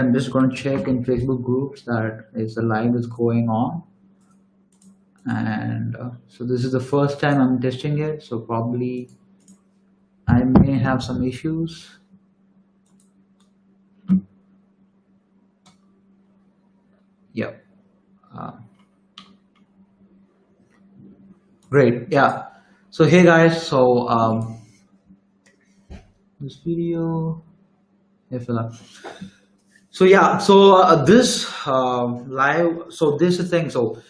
I'm just going to check in Facebook groups that is the live is going on. And so this is the first time I'm testing it, so probably I may have some issues. Yep. Uh, Great. Yeah. So hey guys, so this video, if so yeah, so this live, so this is the thing. So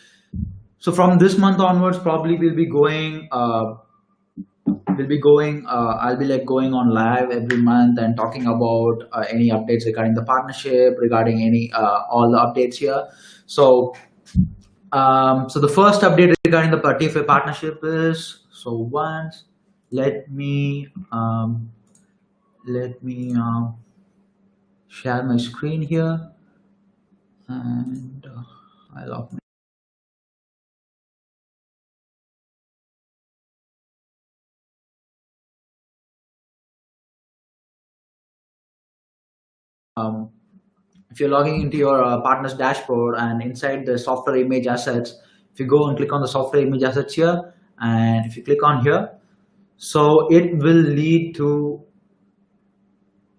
from this month onwards, probably I'll be like going on live every month and talking about any updates regarding the partnership, regarding any all the updates here. So the first update regarding the Tier5 partnership is, so once let me share my screen here, and I'll open. If you're logging into your partner's dashboard, and inside the software image assets, if you go and click on the software image assets here, and if you click on here, so it will lead to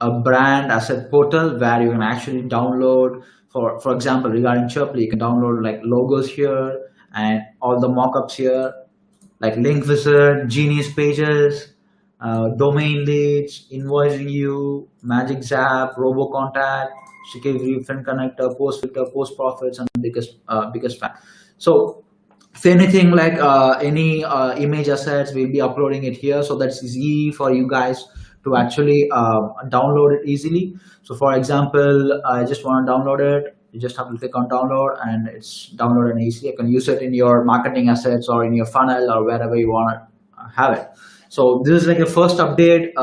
a brand asset portal where you can actually download, for example, regarding Chirply, you can download like logos here and all the mockups here, like link wizard, genius pages, domain leads, invoicing you, magic zap, robo contact, security friend connector, post filter, post profits, and biggest fan. So if anything like any image assets, we'll be uploading it here, so that's easy for you guys to actually download it easily. So for example, I just want to download it. You just have to click on download, and it's downloaded easily. You can use it in your marketing assets or in your funnel or wherever you want to have it. So this is like a first update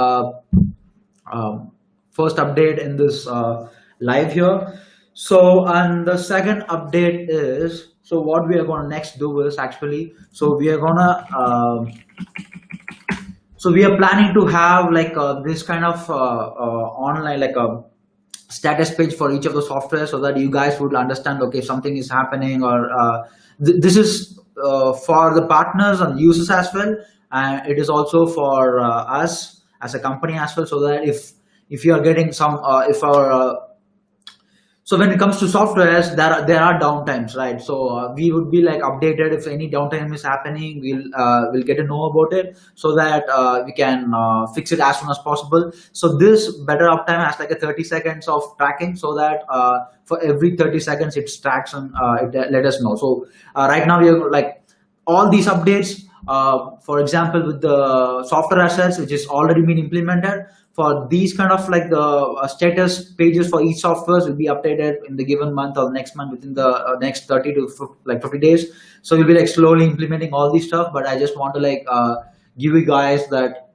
in this live here. So, and the second update is, so what we are going to next do is actually, so we are gonna so we are planning to have like this kind of online, like a status page for each of the software, so that you guys would understand, okay, something is happening, or this is for the partners and users as well, and it is also for us as a company as well, so that if you are getting some if our so when it comes to softwares, there are downtimes, right? So we would be like updated if any downtime is happening. We'll get to know about it, so that we can fix it as soon as possible. So this better uptime has like a 30 seconds of tracking, so that for every 30 seconds it tracks, and it let us know. So right now we are like all these updates. For example, with the software assets, which is already been implemented, for these kind of like the status pages for each software will be updated in the given month or next month, within the next 30 to 50 days. So we'll be like slowly implementing all these stuff, but I just want to like give you guys that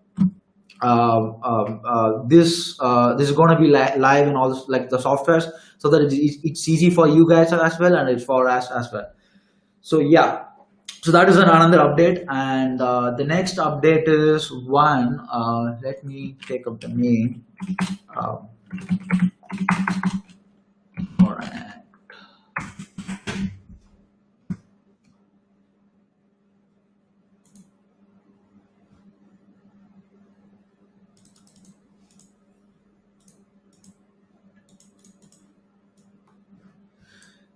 this is going to be live in all this, like the softwares, so that it's easy for you guys as well, and it's for us as well. So yeah, so that is another update. And the next update is one, let me take up the name. All right.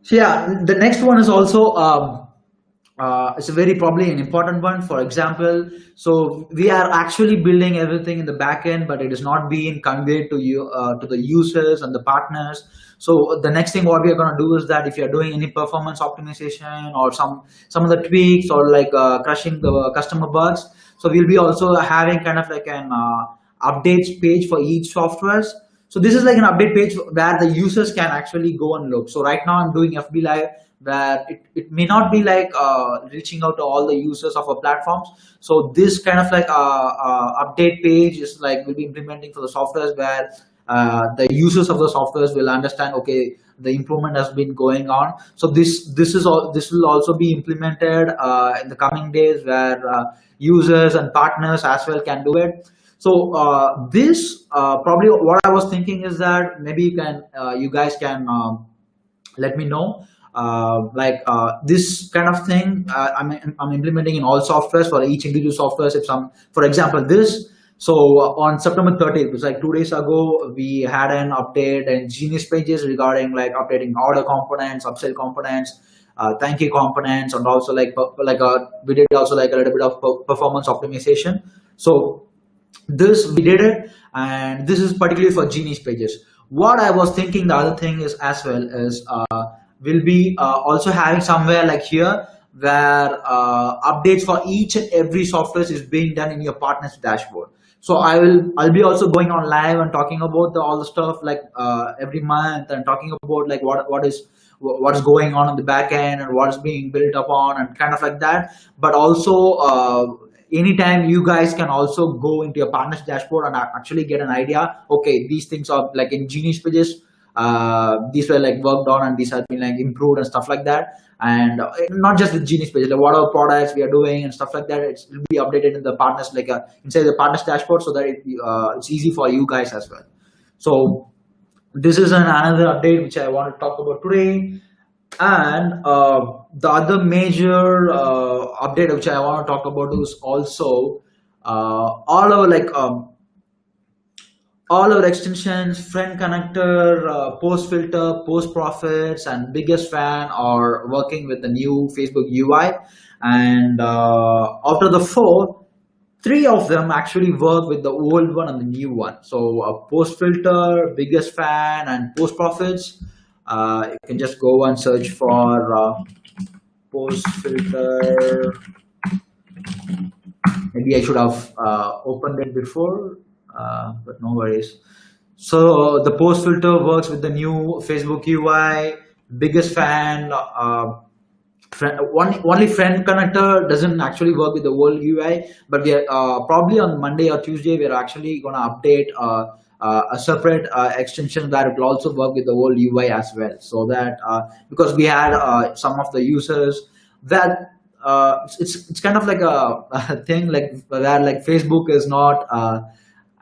So yeah, the next one is also it's a very probably an important one. For example, so we are actually building everything in the back end, but it is not being conveyed to you to the users and the partners. So the next thing what we are going to do is that if you are doing any performance optimization or some of the tweaks, or like crushing the customer bugs, so we'll be also having kind of like an updates page for each softwares. So this is like an update page where the users can actually go and look. So right now I'm doing FB Live, where it may not be like reaching out to all the users of our platforms. So this kind of like update page is like we'll be implementing for the softwares, where the users of the softwares will understand, okay, the improvement has been going on. So this will also be implemented in the coming days, where users and partners as well can do it. So this probably what I was thinking is that maybe you guys can let me know this kind of thing I'm implementing in all softwares for each individual softwares. If some, for example, this. So on September 30th, it was like 2 days ago, we had an update in Genius Pages regarding like updating order components, upsell components, thank you components, and also we did also like a little bit of performance optimization. So this we did it, and this is particularly for Genius Pages. What I was thinking, the other thing is as well is we'll be also having somewhere like here where updates for each and every software is being done in your partner's dashboard. So I'll be also going on live and talking about all the stuff like every month, and talking about like what is going on the back end and what is being built upon and kind of like that. But also anytime you guys can also go into your partner's dashboard and actually get an idea. Okay, these things are like in Genius Pages. These were like worked on and these have been like improved and stuff like that. And not just with Genius Pages, like what our products we are doing and stuff like that. It will be updated in the partners inside the partners dashboard, so that it's easy for you guys as well. So this is another update which I want to talk about today. And the other major update which I want to talk about is also all our extensions, friend connector, post filter, post profits, and biggest fan are working with the new Facebook UI. And out of the four, three of them actually work with the old one and the new one. So post filter, biggest fan, and post profits. You can just go and search for post filter. Maybe I should have opened it before. But no worries. So the post filter works with the new Facebook UI. Biggest fan, only friend connector doesn't actually work with the old UI. But we are probably on Monday or Tuesday, we're actually going to update a separate extension that will also work with the old UI as well. So that because we had some of the users that it's kind of like a thing like where like Facebook is not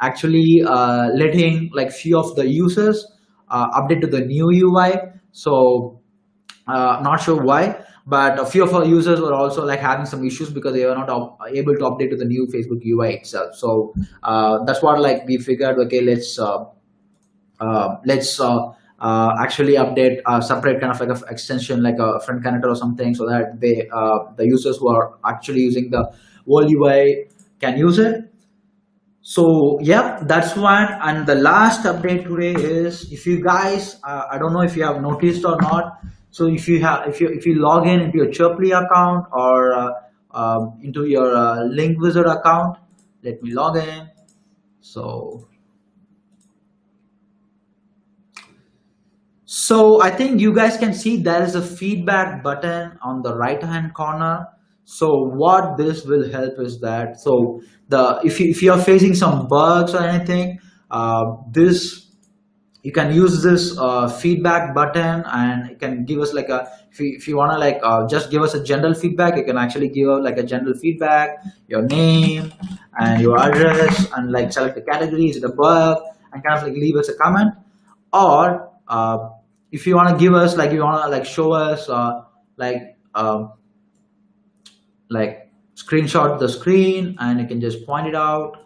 actually letting like few of the users update to the new UI. So not sure why, but a few of our users were also like having some issues because they were not able to update to the new Facebook UI itself. So that's what like we figured, okay, let's actually update a separate kind of like a extension like a friend connector or something, so that the users who are actually using the old UI can use it. So yeah, that's one. And the last update today is, if you guys I don't know if you have noticed or not. So if you log in into your Chirply account or into your Link Wizard account, let me log in. So I think you guys can see there is a feedback button on the right hand corner. So what this will help is that, so if you are facing some bugs or anything, you can use this feedback button, and it can give us like if you want to like just give us a general feedback, you can actually give like a general feedback, your name and your address, and like select the category, is it a bug, and kind of like leave us a comment. Or if you want to give us like, you want to like show us like screenshot the screen, and you can just point it out.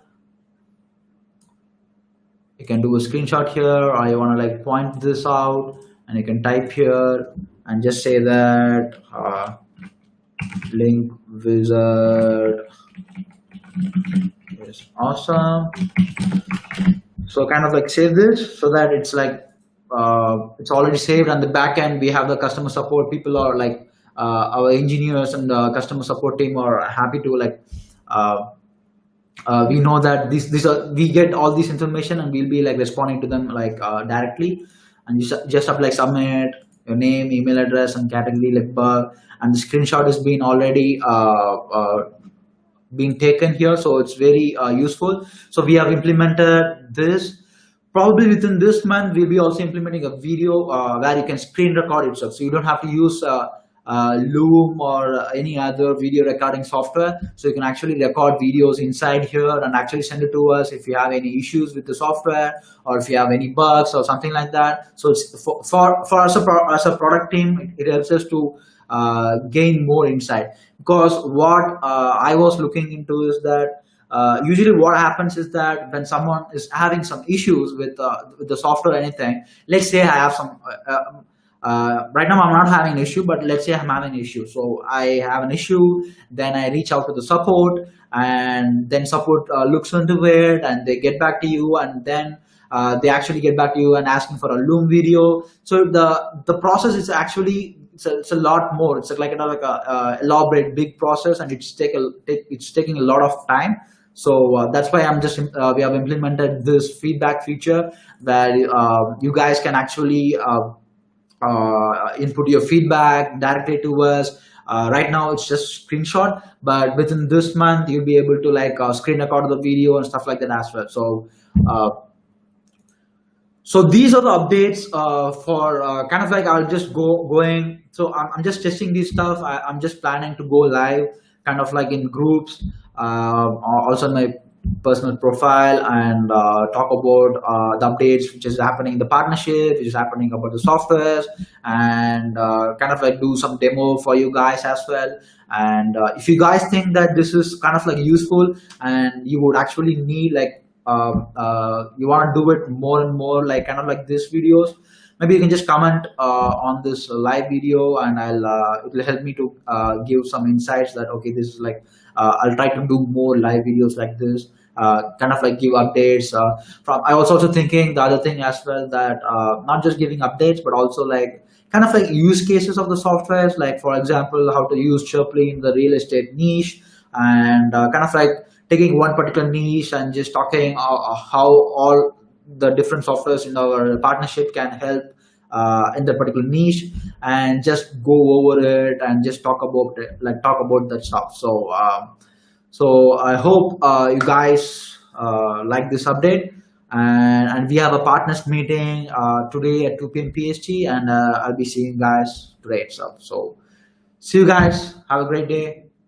You can do a screenshot here, or you want to like point this out, and you can type here and just say that Link Wizard is awesome. So kind of like save this so that it's like it's already saved. On the back end, we have the customer support people, are like our engineers and the customer support team are happy to like we know that we get all this information, and we'll be like responding to them like directly. And you just have to like submit your name, email address, and category like bug, and the screenshot is being already being taken here, so it's very useful. So we have implemented this. Probably within this month, we'll be also implementing a video where you can screen record itself, so you don't have to use Loom or any other video recording software. So you can actually record videos inside here and actually send it to us if you have any issues with the software or if you have any bugs or something like that. So it's for us as a product team, it helps us to gain more insight, because what I was looking into is that usually what happens is that when someone is having some issues with the software or anything, let's say I have some right now I'm not having an issue, but let's say I'm having an issue. So I have an issue, then I reach out to the support, and then support looks into it and they get back to you, and then they actually get back to you and asking for a Loom video. So the process is actually it's a lot more. It's like a elaborate big process, and it's taking a lot of time. So that's why we have implemented this feedback feature where you guys can actually input your feedback directly to us. Right now it's just screenshot, but within this month you'll be able to like screen record the video and stuff like that as well. Uh, so these are the updates for kind of like I'll just going. So I'm just testing this stuff. I'm just planning to go live, kind of like in groups, also on my personal profile, and talk about the updates which is happening in the partnership, which is happening about the softwares, and kind of like do some demo for you guys as well. And if you guys think that this is kind of like useful and you would actually need like you want to do it more and more, like kind of like this videos, maybe you can just comment on this live video, and it will help me to give some insights that okay, this is like I'll try to do more live videos like this, kind of like give updates from. I was also thinking the other thing as well, that not just giving updates but also like kind of like use cases of the softwares, like for example how to use Chirply in the real estate niche, and kind of like taking one particular niche and just talking how all the different softwares in our partnership can help in that particular niche, and just go over it and just talk about it, like talk about that stuff. So I hope you guys like this update, and we have a partners meeting today at 2 p.m. PST, and I'll be seeing you guys today itself. So see you guys, have a great day.